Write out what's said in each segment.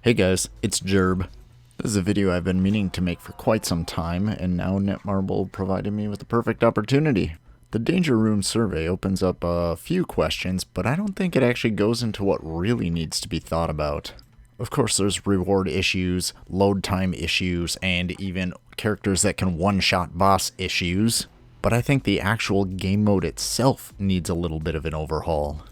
Hey guys, it's Jerb. This is a video I've been meaning to make for quite some time, and now Netmarble provided me with the perfect opportunity. The Danger Room survey opens up a few questions, but I don't think it actually goes into what really needs to be thought about. Of course, there's reward issues, load time issues, and even characters that can one-shot boss issues. But I think the actual game mode itself needs a little bit of an overhaul.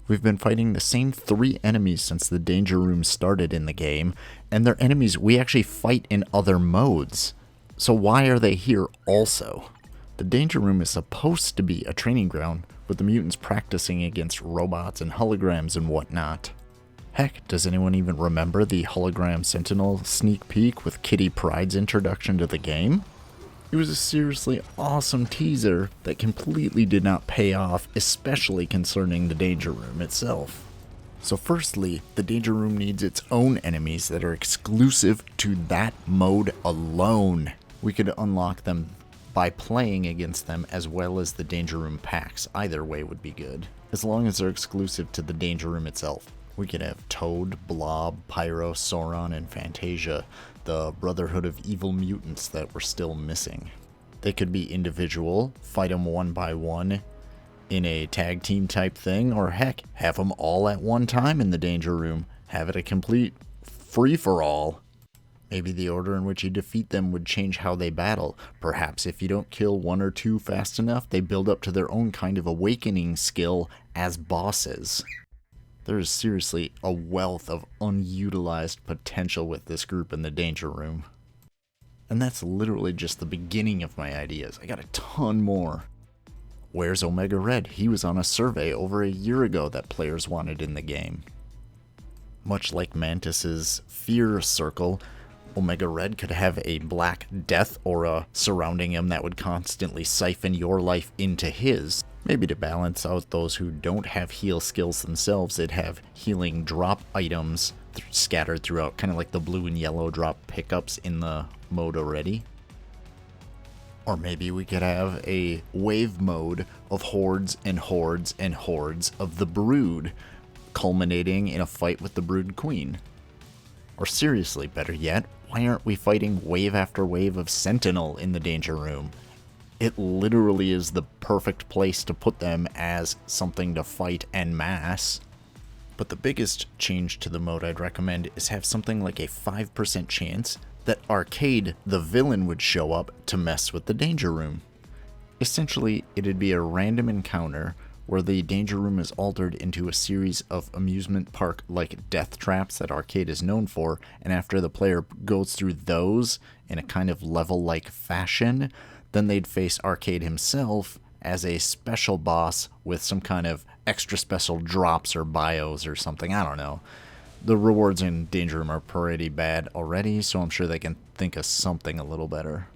We've been fighting the same 3 enemies since the Danger Room started in the game, and they're enemies we actually fight in other modes. So why are they here also? The Danger Room is supposed to be a training ground, with the mutants practicing against robots and holograms and whatnot. Heck, does anyone even remember the Hologram Sentinel sneak peek with Kitty Pryde's introduction to the game? It was a seriously awesome teaser that completely did not pay off, especially concerning the Danger Room itself. So firstly, the Danger Room needs its own enemies that are exclusive to that mode alone. We could unlock them by playing against them as well as the Danger Room packs. Either way would be good, as long as they're exclusive to the Danger Room itself. We could have Toad, Blob, Pyro, Sauron, and Fantasia, the Brotherhood of Evil Mutants that we're still missing. They could be individual, fight them one by one in a tag team type thing, or heck, have them all at one time in the Danger Room. Have it a complete free-for-all. Maybe the order in which you defeat them would change how they battle. Perhaps if you don't kill 1 or 2 fast enough, they build up to their own kind of awakening skill as bosses. There is seriously a wealth of unutilized potential with this group in the Danger Room. And that's literally just the beginning of my ideas. I got a ton more. Where's Omega Red? He was on a survey over a year ago that players wanted in the game. Much like Mantis's Fear Circle, Omega Red could have a black death aura surrounding him that would constantly siphon your life into his. Maybe to balance out those who don't have heal skills themselves, they'd have healing drop items scattered throughout, kind of like the blue and yellow drop pickups in the mode already. Or maybe we could have a wave mode of hordes and hordes and hordes of the Brood, culminating in a fight with the Brood Queen. Or seriously, better yet, why aren't we fighting wave after wave of Sentinel in the Danger Room? It literally is the perfect place to put them as something to fight en masse. But the biggest change to the mode I'd recommend is have something like a 5% chance that Arcade, the villain, would show up to mess with the Danger Room. Essentially, it'd be a random encounter where the Danger Room is altered into a series of amusement park-like death traps that Arcade is known for, and after the player goes through those in a kind of level-like fashion, then they'd face Arcade himself as a special boss with some kind of extra special drops or bios or something, I don't know. The rewards in Danger Room are pretty bad already, so I'm sure they can think of something a little better.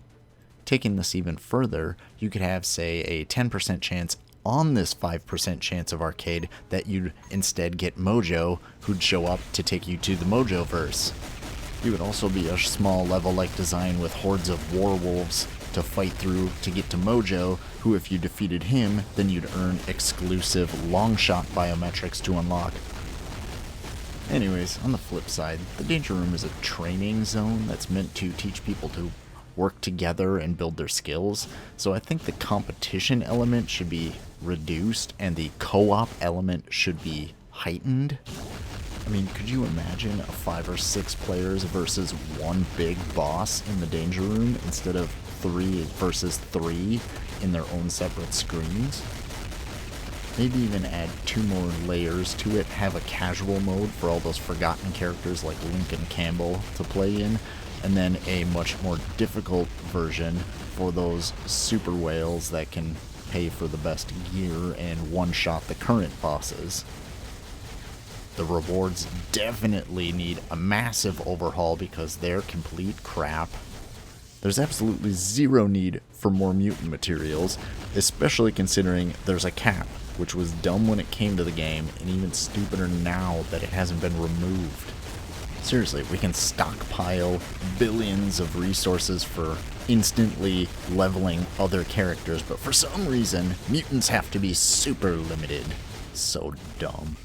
Taking this even further, you could have, say, a 10% chance on this 5% chance of Arcade that you'd instead get Mojo, who'd show up to take you to the Mojoverse. You would also be a small level-like design with hordes of werewolves to fight through to get to Mojo, who if you defeated him, then you'd earn exclusive long-shot biometrics to unlock. Anyways, on the flip side, the Danger Room is a training zone that's meant to teach people to work together and build their skills, so I think the competition element should be reduced and the co-op element should be heightened. I mean, could you imagine a 5 or 6 players versus one big boss in the Danger Room instead of 3 versus 3 in their own separate screens? Maybe even add 2 more layers to it, have a casual mode for all those forgotten characters like Link and Campbell to play in, and then a much more difficult version for those super whales that can pay for the best gear and one-shot the current bosses. The rewards definitely need a massive overhaul because they're complete crap. There's absolutely zero need for more mutant materials, especially considering there's a cap, which was dumb when it came to the game, and even stupider now that it hasn't been removed. Seriously, we can stockpile billions of resources for instantly leveling other characters, but for some reason, mutants have to be super limited. So dumb.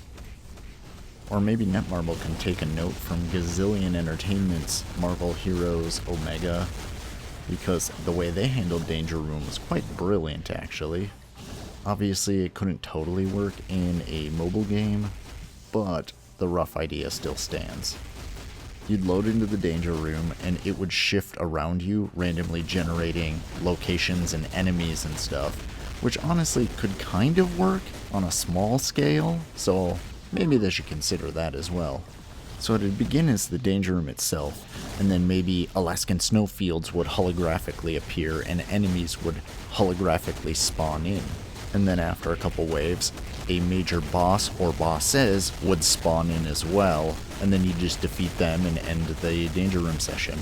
Or maybe Netmarble can take a note from Gazillion Entertainment's Marvel Heroes Omega, because the way they handled Danger Room was quite brilliant, actually. Obviously, it couldn't totally work in a mobile game, but the rough idea still stands. You'd load into the Danger Room, and it would shift around you, randomly generating locations and enemies and stuff, which honestly could kind of work on a small scale, so maybe they should consider that as well. So it'd begin as the Danger Room itself, and then maybe Alaskan snowfields would holographically appear and enemies would holographically spawn in. And then after a couple waves, a major boss or bosses would spawn in as well, and then you just defeat them and end the Danger Room session.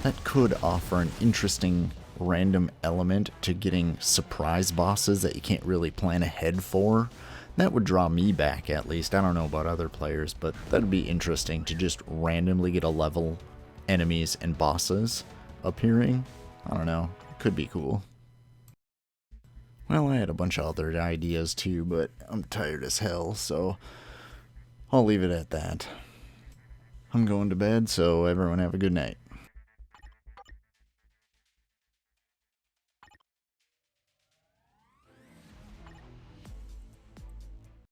That could offer an interesting random element to getting surprise bosses that you can't really plan ahead for. That would draw me back, at least. I don't know about other players, but that'd be interesting to just randomly get a level, enemies, and bosses appearing. I don't know. It could be cool. Well, I had a bunch of other ideas too, but I'm tired as hell, so I'll leave it at that. I'm going to bed, so everyone have a good night.